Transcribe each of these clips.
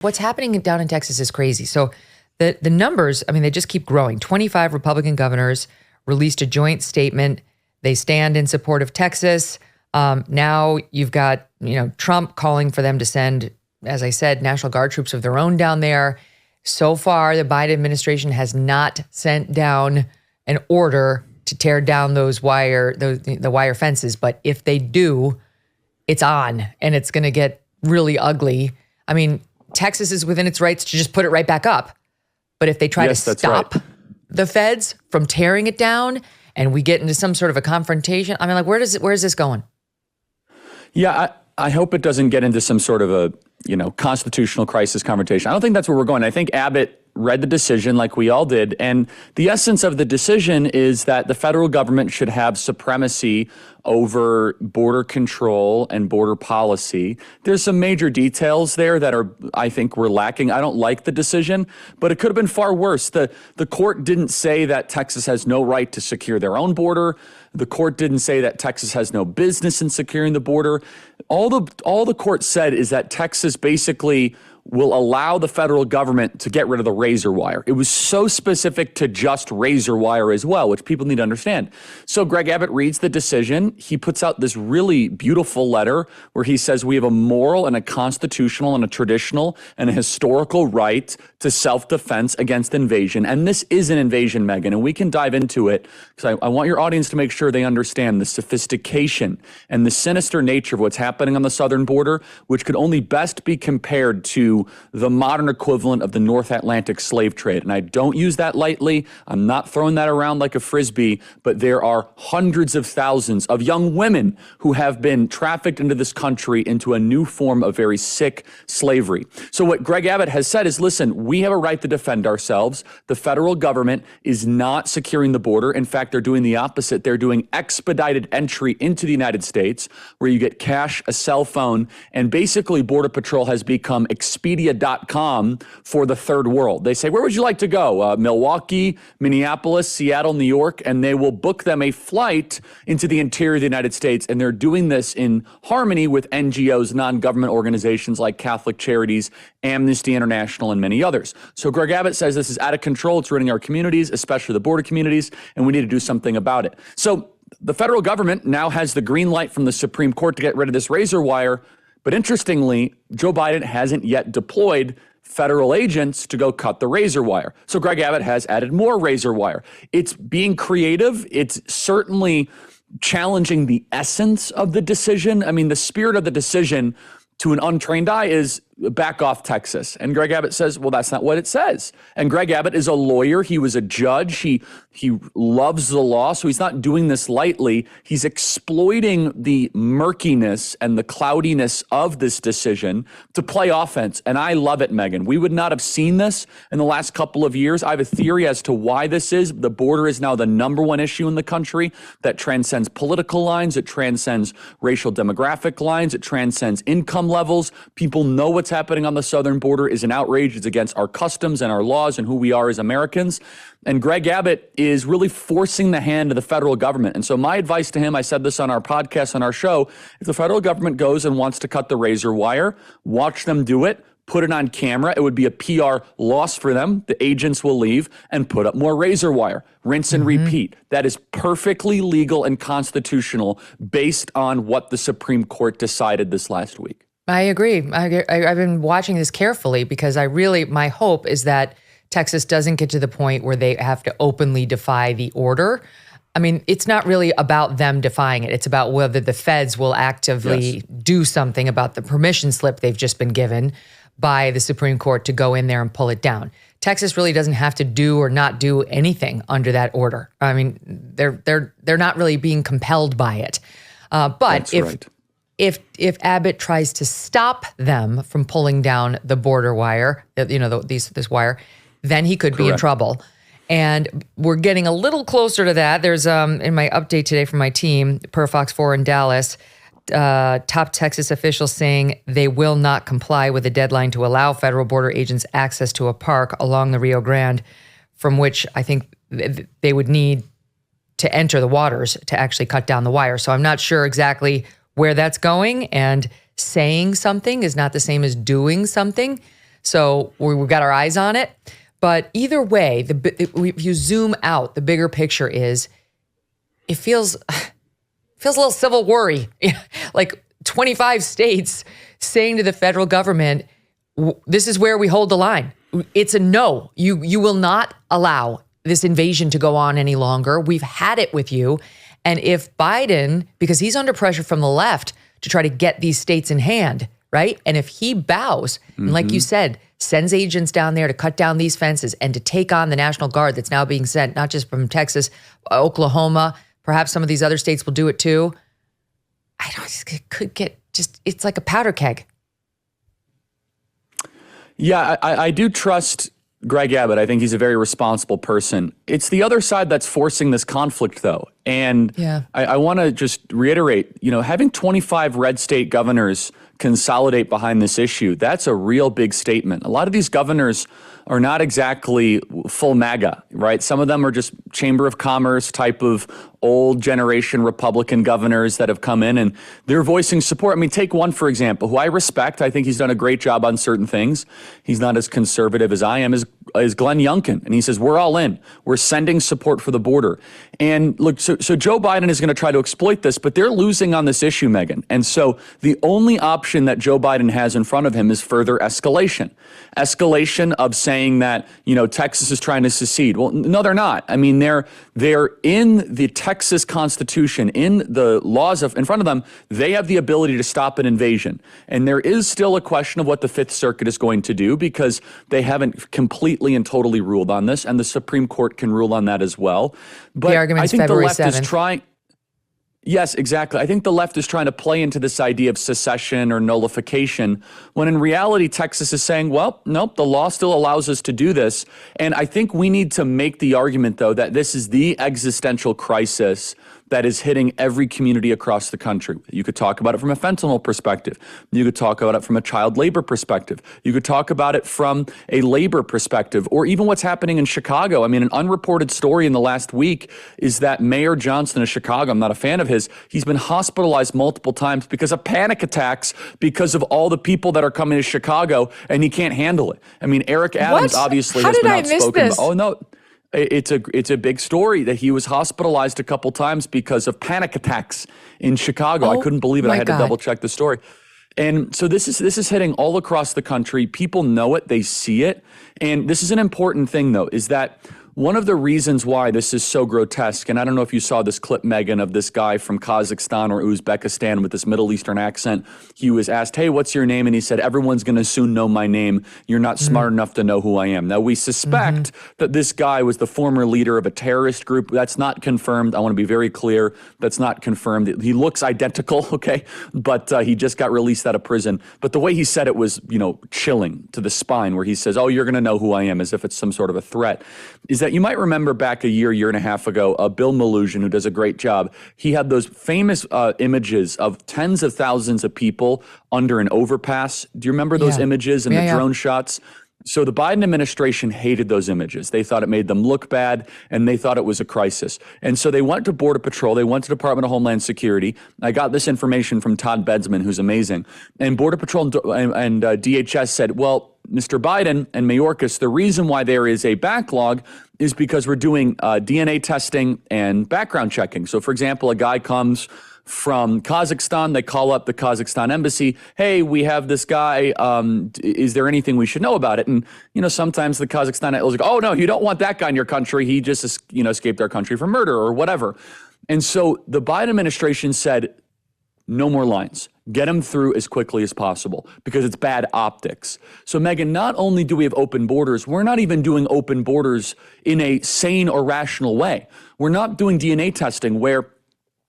What's happening down in Texas is crazy. So the numbers, I mean, they just keep growing. 25 Republican governors released a joint statement. They stand in support of Texas. Now you've got, Trump calling for them to send, as I said, National Guard troops of their own down there. So far, the Biden administration has not sent down an order to tear down the wire fences. But if they do, it's on, and it's going to get really ugly. I mean, Texas is within its rights to just put it right back up. But if they try to stop the feds from tearing it down and we get into some sort of a confrontation, I mean, like, where is this going? Yeah, I hope it doesn't get into some sort of a, constitutional crisis conversation. I don't think that's where we're going. I think Abbott read the decision like we all did. And the essence of the decision is that the federal government should have supremacy over border control and border policy. There's some major details there that I think were lacking. I don't like the decision, but it could have been far worse. The court didn't say that Texas has no right to secure their own border. The court didn't say that Texas has no business in securing the border. All the court said is that Texas basically will allow the federal government to get rid of the razor wire. It was so specific to just razor wire as well, which people need to understand. So Greg Abbott reads the decision. He puts out this really beautiful letter where he says we have a moral and a constitutional and a traditional and a historical right to self-defense against invasion. And this is an invasion, Megyn, and we can dive into it because I want your audience to make sure they understand the sophistication and the sinister nature of what's happening on the southern border, which could only best be compared to the modern equivalent of the North Atlantic slave trade. And I don't use that lightly. I'm not throwing that around like a frisbee, but there are hundreds of thousands of young women who have been trafficked into this country into a new form of very sick slavery. So what Greg Abbott has said is, listen, we have a right to defend ourselves. The federal government is not securing the border. In fact, they're doing the opposite. They're doing expedited entry into the United States where you get cash, a cell phone, and basically Border Patrol has become Expedia.com for the third world. They say, where would you like to go? Milwaukee, Minneapolis, Seattle, New York, and they will book them a flight into the interior of the United States. And they're doing this in harmony with NGOs, non-government organizations like Catholic Charities, Amnesty International, and many others. So Greg Abbott says this is out of control. It's ruining our communities, especially the border communities, and we need to do something about it. So the federal government now has the green light from the Supreme Court to get rid of this razor wire. But interestingly, Joe Biden hasn't yet deployed federal agents to go cut the razor wire. So Greg Abbott has added more razor wire. It's being creative. It's certainly challenging the essence of the decision. I mean, the spirit of the decision to an untrained eye is back off Texas. And Greg Abbott says, well, that's not what it says. And Greg Abbott is a lawyer. He was a judge. He loves the law. So he's not doing this lightly. He's exploiting the murkiness and the cloudiness of this decision to play offense. And I love it, Megyn. We would not have seen this in the last couple of years. I have a theory as to why this is. The border is now the number one issue in the country that transcends political lines. It transcends racial demographic lines. It transcends income levels. People know what's happening on the southern border is an outrage. It's against our customs and our laws and who we are as Americans. And Greg Abbott is really forcing the hand of the federal government. And so my advice to him, I said this on our podcast, on our show, if the federal government goes and wants to cut the razor wire, watch them do it, put it on camera. It would be a PR loss for them. The agents will leave and put up more razor wire. Rinse and repeat. That is perfectly legal and constitutional based on what the Supreme Court decided this last week. I agree. I've been watching this carefully because my hope is that Texas doesn't get to the point where they have to openly defy the order. I mean, it's not really about them defying it. It's about whether the feds will actively do something about the permission slip they've just been given by the Supreme Court to go in there and pull it down. Texas really doesn't have to do or not do anything under that order. I mean, they're not really being compelled by it. But if Abbott tries to stop them from pulling down the border wire, this wire, then he could be in trouble. And we're getting a little closer to that. There's in my update today from my team, per Fox 4 in Dallas, top Texas officials saying they will not comply with the deadline to allow federal border agents access to a park along the Rio Grande, from which I think they would need to enter the waters to actually cut down the wire. So I'm not sure exactly where that's going, and saying something is not the same as doing something. So we've got our eyes on it. But either way, if you zoom out, the bigger picture is it feels a little Civil War-y. Like 25 states saying to the federal government, this is where we hold the line. It's a no. You will not allow this invasion to go on any longer. We've had it with you. And if Biden, because he's under pressure from the left to try to get these states in hand, right? And if he bows, and like you said, sends agents down there to cut down these fences and to take on the National Guard that's now being sent, not just from Texas, Oklahoma, perhaps some of these other states will do it too. It could get it's like a powder keg. Yeah, I do trust Greg Abbott. I think he's a very responsible person. It's the other side that's forcing this conflict, though. And I want to just reiterate, having 25 red state governors consolidate behind this issue, that's a real big statement. A lot of these governors are not exactly full MAGA, right? Some of them are just Chamber of Commerce type of old generation Republican governors that have come in and they're voicing support. I mean, take one, for example, who I respect. I think he's done a great job on certain things. He's not as conservative as I am, is Glenn Youngkin. And he says, we're all in. We're sending support for the border. And look, so Joe Biden is going to try to exploit this, but they're losing on this issue, Megyn. And so the only option that Joe Biden has in front of him is further escalation. Escalation of saying that, Texas is trying to secede. Well, no, they're not. I mean, they're in the Texas Constitution, in the laws in front of them, they have the ability to stop an invasion. And there is still a question of what the Fifth Circuit is going to do because they haven't completely and totally ruled on this, and the Supreme Court can rule on that as well. But I think the left is trying. Yes, exactly. I think the left is trying to play into this idea of secession or nullification, when in reality, Texas is saying, well, nope, the law still allows us to do this. And I think we need to make the argument, though, that this is the existential crisis that is hitting every community across the country. You could talk about it from a fentanyl perspective. You could talk about it from a child labor perspective. You could talk about it from a labor perspective, or even what's happening in Chicago. I mean, an unreported story in the last week is that Mayor Johnson of Chicago, I'm not a fan of his, he's been hospitalized multiple times because of panic attacks because of all the people that are coming to Chicago, and he can't handle it. I mean, Eric Adams obviously has been outspoken. Oh, no. It's a big story that he was hospitalized a couple times because of panic attacks in Chicago. I couldn't believe it. I had to double check the story. And so this is hitting all across the country. People know it. They see it. And this is an important thing, though, is that one of the reasons why this is so grotesque, and I don't know if you saw this clip, Megyn, of this guy from Kazakhstan or Uzbekistan with this Middle Eastern accent. He was asked, hey, what's your name? And he said, everyone's going to soon know my name. You're not smart enough to know who I am. Now, we suspect that this guy was the former leader of a terrorist group. That's not confirmed. I want to be very clear. That's not confirmed. He looks identical, okay? But he just got released out of prison. But the way he said it was, chilling to the spine, where he says, oh, you're going to know who I am, as if it's some sort of a threat. Is that you might remember back a year and a half ago, Bill Maloogian, who does a great job, he had those famous images of tens of thousands of people under an overpass. Do you remember those images and the drone shots? So the Biden administration hated those images. They thought it made them look bad, and they thought it was a crisis. And so they went to Border Patrol. They went to Department of Homeland Security. I got this information from Todd Bedsman, who's amazing. And Border Patrol and DHS said, well, Mr. Biden and Mayorkas, the reason why there is a backlog is because we're doing DNA testing and background checking. So, for example, a guy comes from Kazakhstan, they call up the Kazakhstan embassy. Hey, we have this guy. Is there anything we should know about it? And, sometimes the Kazakhstan is like, oh, no, you don't want that guy in your country. He just, escaped our country for murder or whatever. And so the Biden administration said, no more lines. Get them through as quickly as possible because it's bad optics. So, Megyn, not only do we have open borders, we're not even doing open borders in a sane or rational way. We're not doing DNA testing where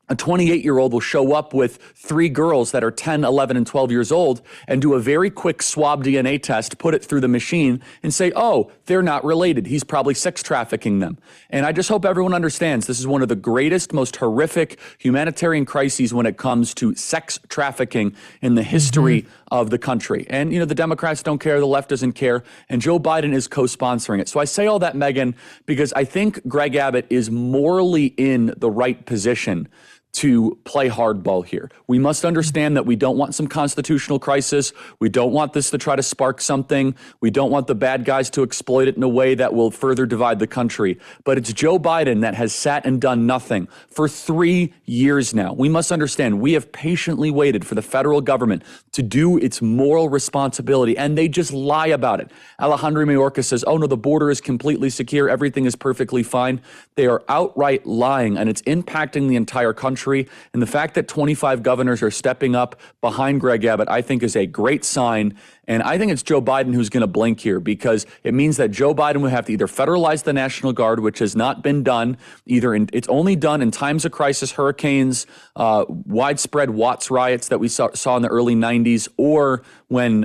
a 28-year-old will show up with 3 girls that are 10, 11, and 12 years old and do a very quick swab DNA test, put it through the machine, and say, oh, they're not related. He's probably sex trafficking them. And I just hope everyone understands this is one of the greatest, most horrific humanitarian crises when it comes to sex trafficking in the history of the country. And, the Democrats don't care, the left doesn't care, and Joe Biden is co-sponsoring it. So I say all that, Megyn, because I think Greg Abbott is morally in the right position to play hardball here. We must understand that we don't want some constitutional crisis. We don't want this to try to spark something. We don't want the bad guys to exploit it in a way that will further divide the country. But it's Joe Biden that has sat and done nothing for 3 years now. We must understand we have patiently waited for the federal government to do its moral responsibility, and they just lie about it. Alejandro Mayorkas says, oh no, the border is completely secure. Everything is perfectly fine. They are outright lying, and it's impacting the entire country. And the fact that 25 governors are stepping up behind Greg Abbott, I think is a great sign. And I think it's Joe Biden who's going to blink here, because it means that Joe Biden will have to either federalize the National Guard, which has not been done, it's only done in times of crisis, hurricanes, widespread Watts riots that we saw in the early 90s, or when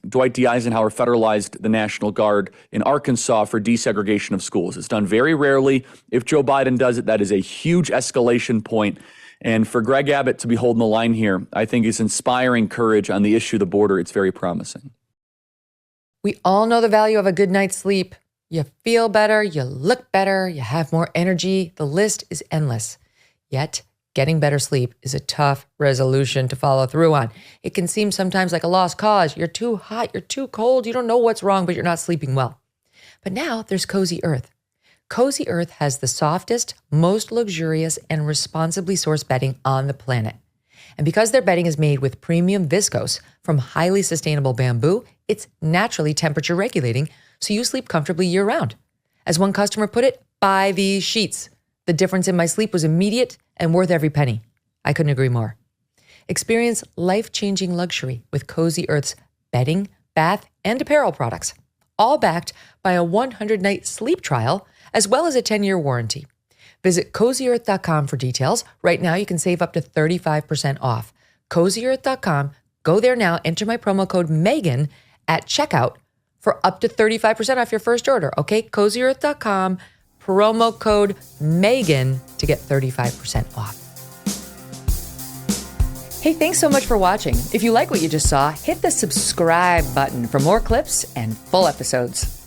Dwight D. Eisenhower federalized the National Guard in Arkansas for desegregation of schools. It's done very rarely. If Joe Biden does it, that is a huge escalation point. And for Greg Abbott to be holding the line here, I think is inspiring courage on the issue of the border. It's very promising. We all know the value of a good night's sleep. You feel better, you look better, you have more energy. The list is endless. Yet, getting better sleep is a tough resolution to follow through on. It can seem sometimes like a lost cause. You're too hot, you're too cold, you don't know what's wrong, but you're not sleeping well. But now there's Cozy Earth. Cozy Earth has the softest, most luxurious, and responsibly sourced bedding on the planet. And because their bedding is made with premium viscose from highly sustainable bamboo, it's naturally temperature regulating, so you sleep comfortably year-round. As one customer put it, buy these sheets. The difference in my sleep was immediate and worth every penny. I couldn't agree more. Experience life-changing luxury with Cozy Earth's bedding, bath, and apparel products, all backed by a 100-night sleep trial, as well as a 10-year warranty. Visit CozyEarth.com for details. Right now, you can save up to 35% off. CozyEarth.com. Go there now. Enter my promo code Megyn at checkout for up to 35% off your first order. Okay, CozyEarth.com. Promo code Megyn to get 35% off. Hey, thanks so much for watching. If you like what you just saw, hit the subscribe button for more clips and full episodes.